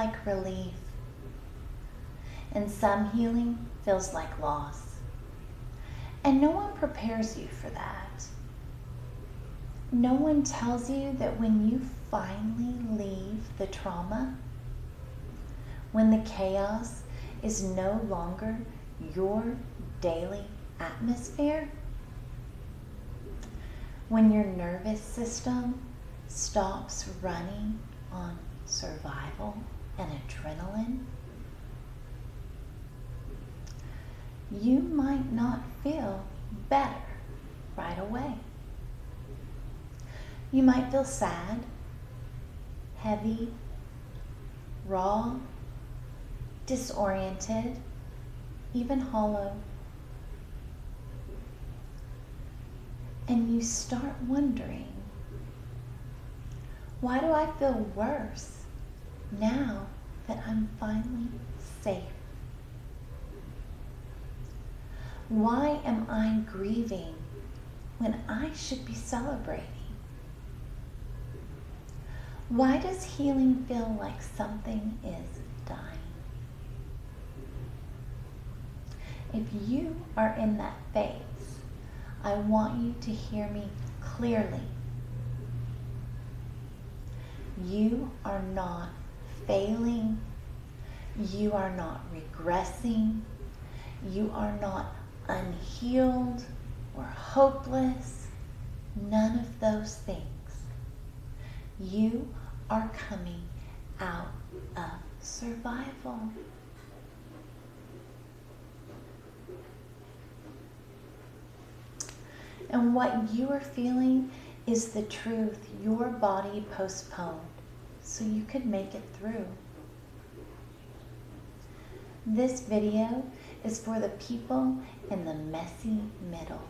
like relief. And some healing feels like loss. And no one prepares you for that. No one tells you that when you finally leave the trauma, when the chaos is no longer your daily atmosphere, when your nervous system stops running on survival and adrenaline, you might not feel better right away. You might feel sad, heavy, raw, disoriented, even hollow. And you start wondering, why do I feel worse now that I'm finally safe? Why am I grieving when I should be celebrating? Why does healing feel like something is dying? If you are in that phase, I want you to hear me clearly. You are not failing. You are not regressing. You are not unhealed or hopeless. None of those things. You are coming out of survival. And what you are feeling is the truth your body postponed so you could make it through. This video is for the people in the messy middle.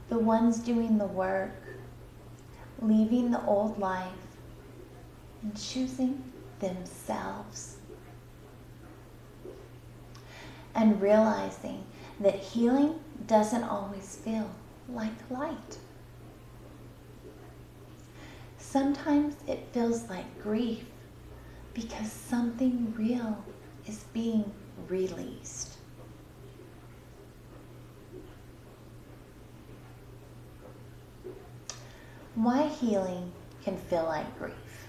The ones doing the work, leaving the old life, and choosing themselves. And realizing that healing doesn't always feel like light. Sometimes it feels like grief because something real is being released. Why healing can feel like grief.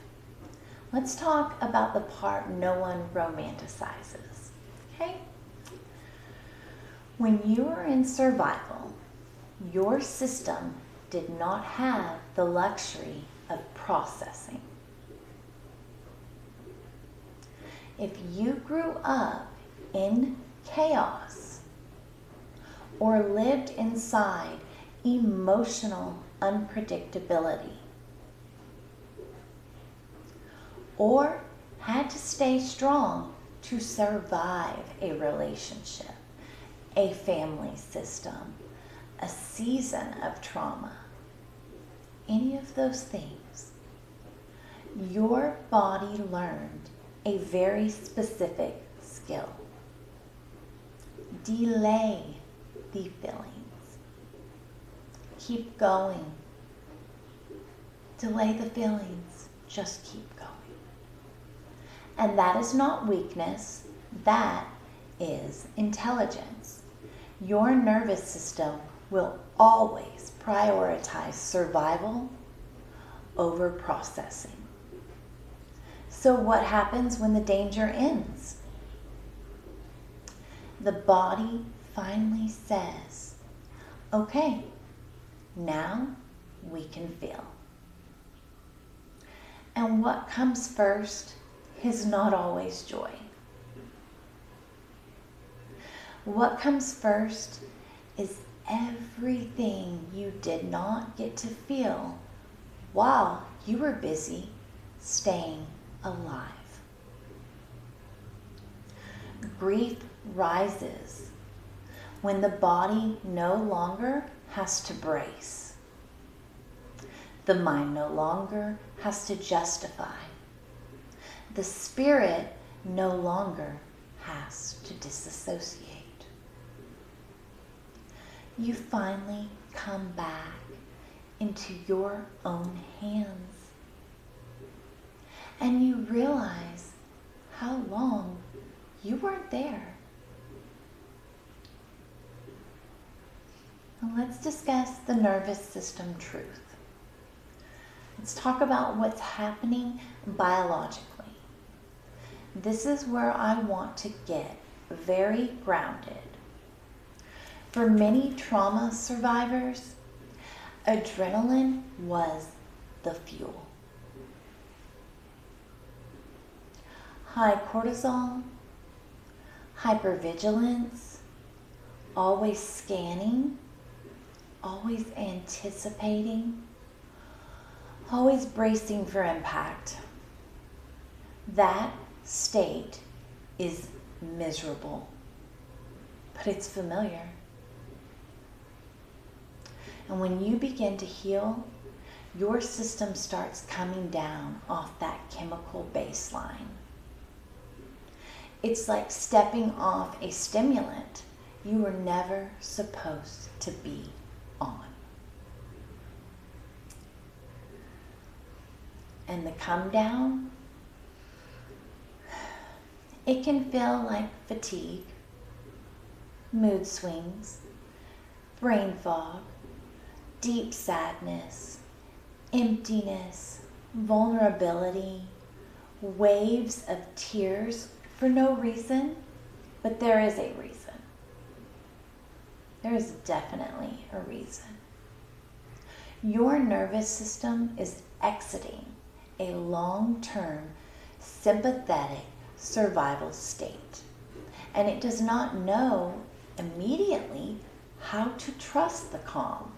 Let's talk about the part no one romanticizes, okay? When you are in survival, your system did not have the luxury of processing. If you grew up in chaos or lived inside emotional unpredictability, or had to stay strong to survive a relationship, a family system, a season of trauma, any of those things, your body learned a very specific skill. Delay the feelings. Keep going. Delay the feelings. Just keep going. And that is not weakness. That is intelligence. Your nervous system will always prioritize survival over processing. So what happens when the danger ends? The body finally says, okay, now we can feel. And what comes first is not always joy. What comes first is everything you did not get to feel while you were busy staying alive. Grief rises when the body no longer has to brace. The mind no longer has to justify. The spirit no longer has to disassociate. You finally come back into your own hands. And you realize how long you weren't there. Now let's discuss the nervous system truth. Let's talk about what's happening biologically. This is where I want to get very grounded. For many trauma survivors, adrenaline was the fuel. High cortisol, hypervigilance, always scanning, always anticipating, always bracing for impact. That state is miserable, but it's familiar. And when you begin to heal, your system starts coming down off that chemical baseline. It's like stepping off a stimulant you were never supposed to be on. And the come down, it can feel like fatigue, mood swings, brain fog, deep sadness, emptiness, vulnerability, waves of tears for no reason, but there is a reason. There is definitely a reason. Your nervous system is exiting a long-term sympathetic survival state, and it does not know immediately how to trust the calm.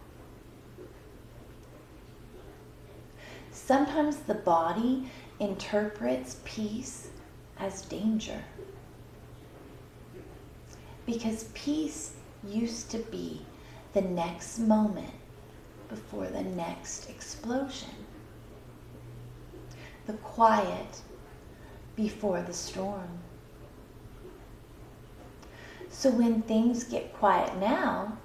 Sometimes the body interprets peace as danger, because peace used to be the next moment before the next explosion, the quiet before the storm. So when things get quiet now,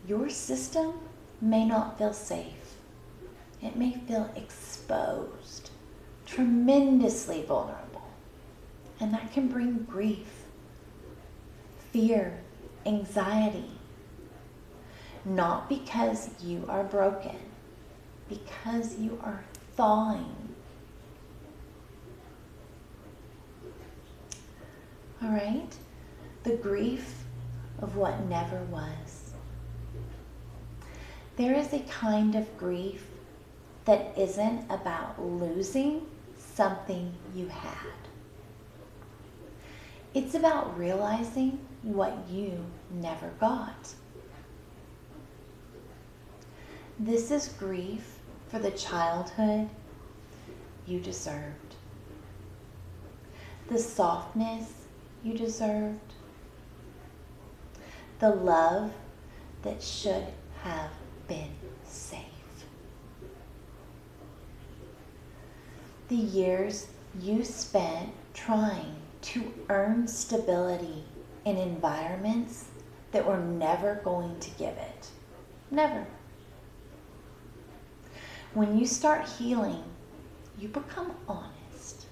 your system may not feel safe. It may feel exposed, tremendously vulnerable, and that can bring grief, fear, anxiety. Not because you are broken, because you are thawing. All right? The grief of what never was. There is a kind of grief that isn't about losing something you had. It's about realizing what you never got. This is grief for the childhood you deserved, the softness you deserved, the love that should have been safe. The years you spent trying to earn stability in environments that were never going to give it. Never. When you start healing, you become honest.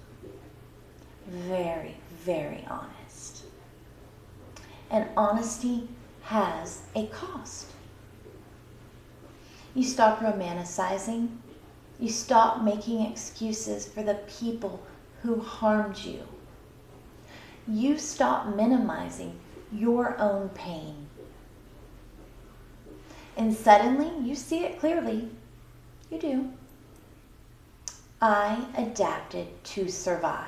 Very, very honest. And honesty has a cost. You stop romanticizing. You stop making excuses for the people who harmed you. You stop minimizing your own pain. And suddenly you see it clearly. You do. I adapted to survive.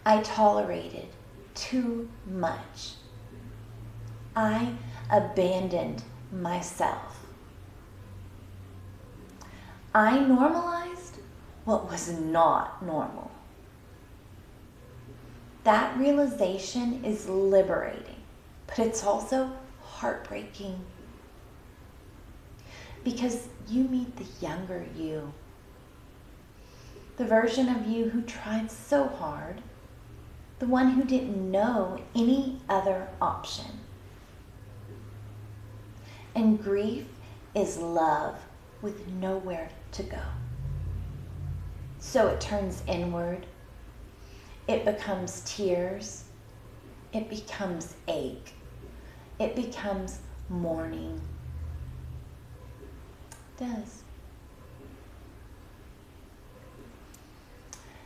I tolerated too much. I abandoned myself. I normalized what was not normal. That realization is liberating, but it's also heartbreaking, because you meet the younger you, the version of you who tried so hard, the one who didn't know any other option. And grief is love with nowhere to go. So it turns inward. It becomes tears. It becomes ache. It becomes mourning. It does.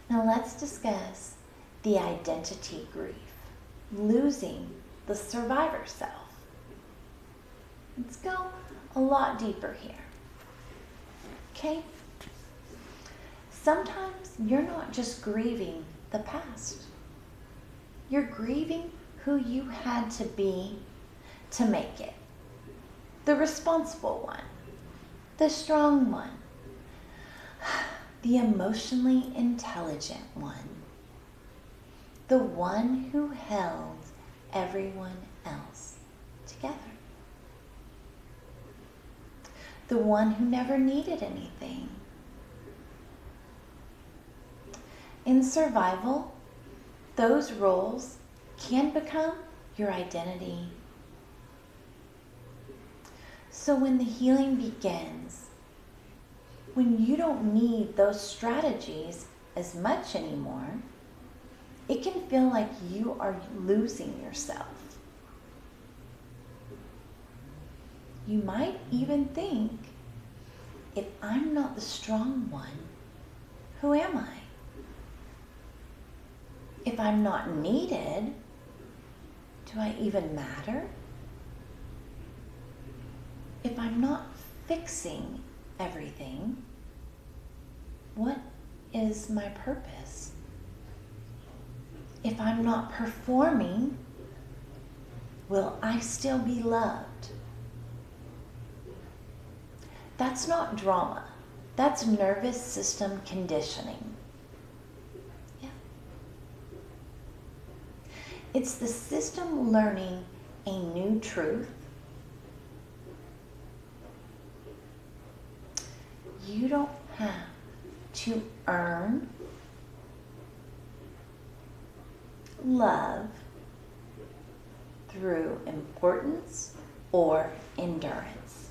Now let's discuss the identity grief, losing the survivor self. Let's go a lot deeper here. Okay? Sometimes you're not just grieving the past. You're grieving who you had to be to make it. The responsible one, the strong one, the emotionally intelligent one, the one who held everyone else together, the one who never needed anything. In survival, those roles can become your identity. So when the healing begins, when you don't need those strategies as much anymore, it can feel like you are losing yourself. You might even think, if I'm not the strong one, who am I? If I'm not needed, do I even matter? If I'm not fixing everything, what is my purpose? If I'm not performing, will I still be loved? That's not drama. That's nervous system conditioning. Yeah. It's the system learning a new truth. You don't have to earn love through importance or endurance.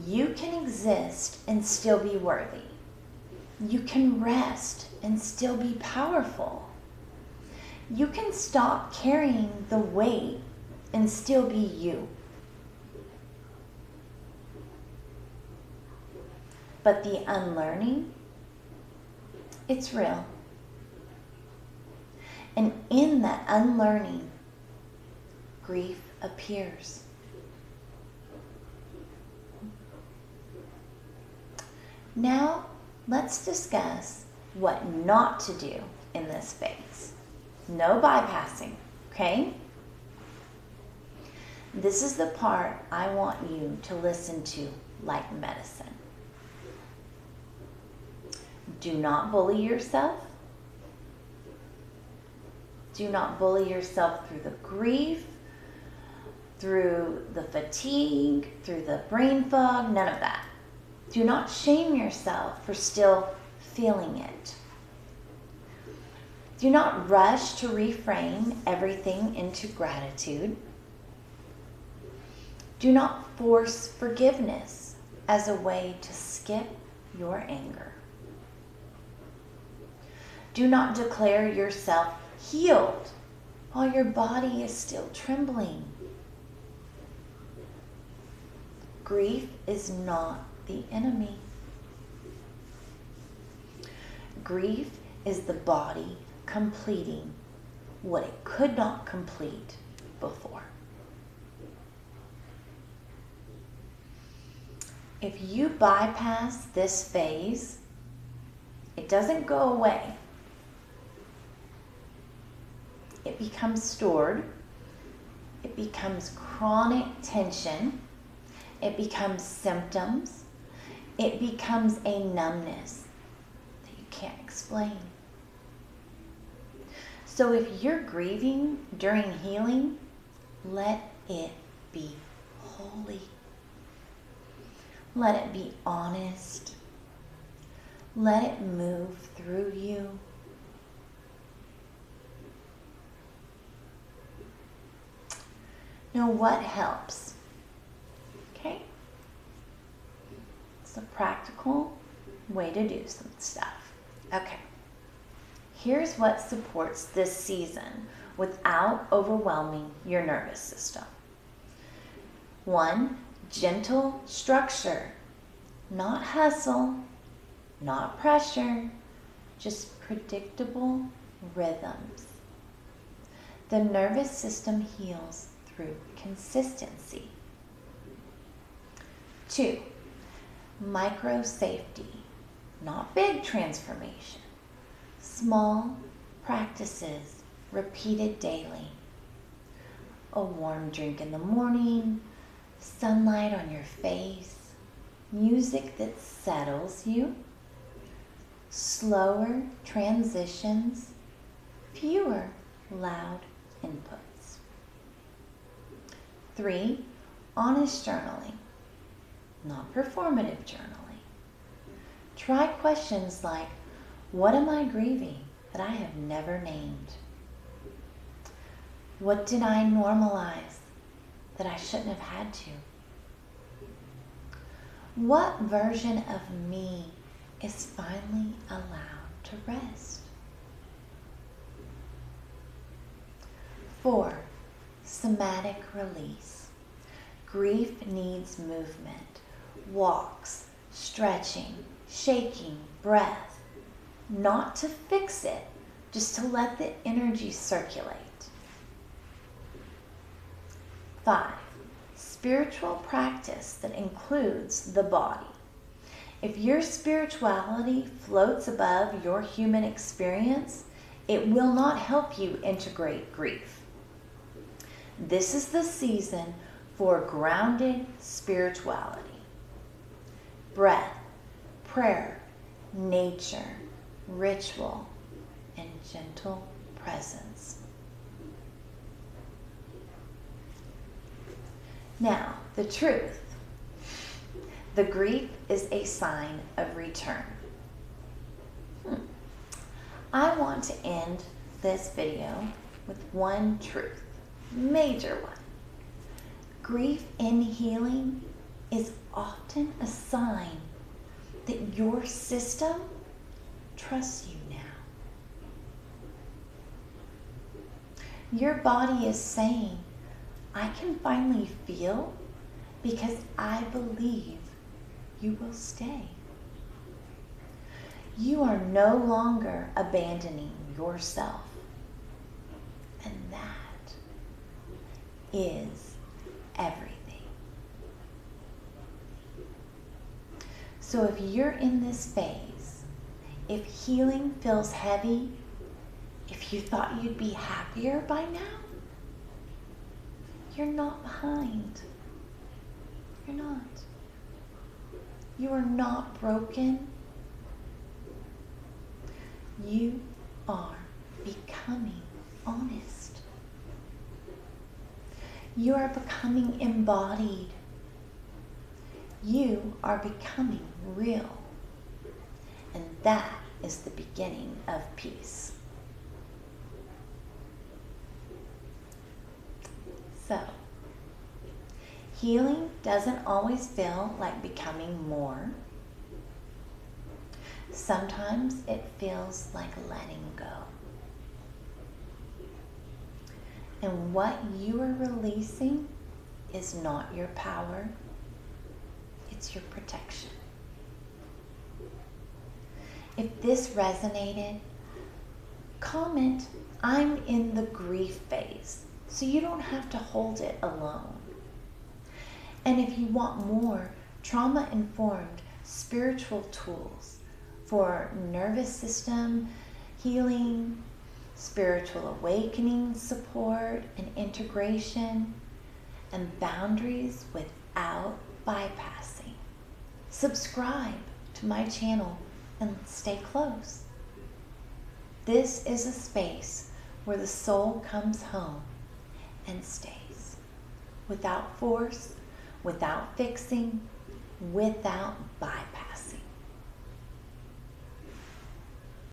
You can exist and still be worthy. You can rest and still be powerful. You can stop carrying the weight and still be you. But the unlearning, it's real. And in that unlearning, grief appears. Now, let's discuss what not to do in this phase. No bypassing, okay? This is the part I want you to listen to like medicine. Do not bully yourself. Do not bully yourself through the grief, through the fatigue, through the brain fog, none of that. Do not shame yourself for still feeling it. Do not rush to reframe everything into gratitude. Do not force forgiveness as a way to skip your anger. Do not declare yourself healed while your body is still trembling. Grief is not the enemy. Grief is the body completing what it could not complete before. If you bypass this phase, it doesn't go away. It becomes stored. It becomes chronic tension. It becomes symptoms. It becomes a numbness that you can't explain. So if you're grieving during healing, let it be holy. Let it be honest. Let it move through you. Now, what helps? Okay? It's a practical way to do some stuff. Okay. Here's what supports this season without overwhelming your nervous system. 1, gentle structure. Not hustle, not pressure, just predictable rhythms. The nervous system heals through consistency. 2, micro safety, not big transformation. Small practices repeated daily. A warm drink in the morning, sunlight on your face, music that settles you, slower transitions, fewer loud inputs. 3, honest journaling, not performative journaling. Try questions like, what am I grieving that I have never named? What did I normalize that I shouldn't have had to? What version of me is finally allowed to rest? 4, somatic release. Grief needs movement, walks, stretching, shaking, breath. Not to fix it, just to let the energy circulate. 5, spiritual practice that includes the body. If your spirituality floats above your human experience, it will not help you integrate grief. This is the season for grounded spirituality. Breath, prayer, nature, ritual, and gentle presence. Now, the truth. The grief is a sign of return. I want to end this video with one truth, major one. Grief in healing is often a sign that your system trusts you now. Your body is saying, I can finally feel because I believe you will stay. You are no longer abandoning yourself. And that is everything. So if you're in this phase, if healing feels heavy, if you thought you'd be happier by now, you're not behind. You're not. You are not broken. You are becoming honest. You are becoming embodied. You are becoming real. And that is the beginning of peace. So, healing doesn't always feel like becoming more. Sometimes it feels like letting go. And what you are releasing is not your power, it's your protection. If this resonated, comment, I'm in the grief phase, so you don't have to hold it alone. And if you want more trauma-informed spiritual tools for nervous system healing, spiritual awakening support and integration, and boundaries without bypassing, subscribe to my channel and stay close. This is a space where the soul comes home and stays, without force, without fixing, without bypassing.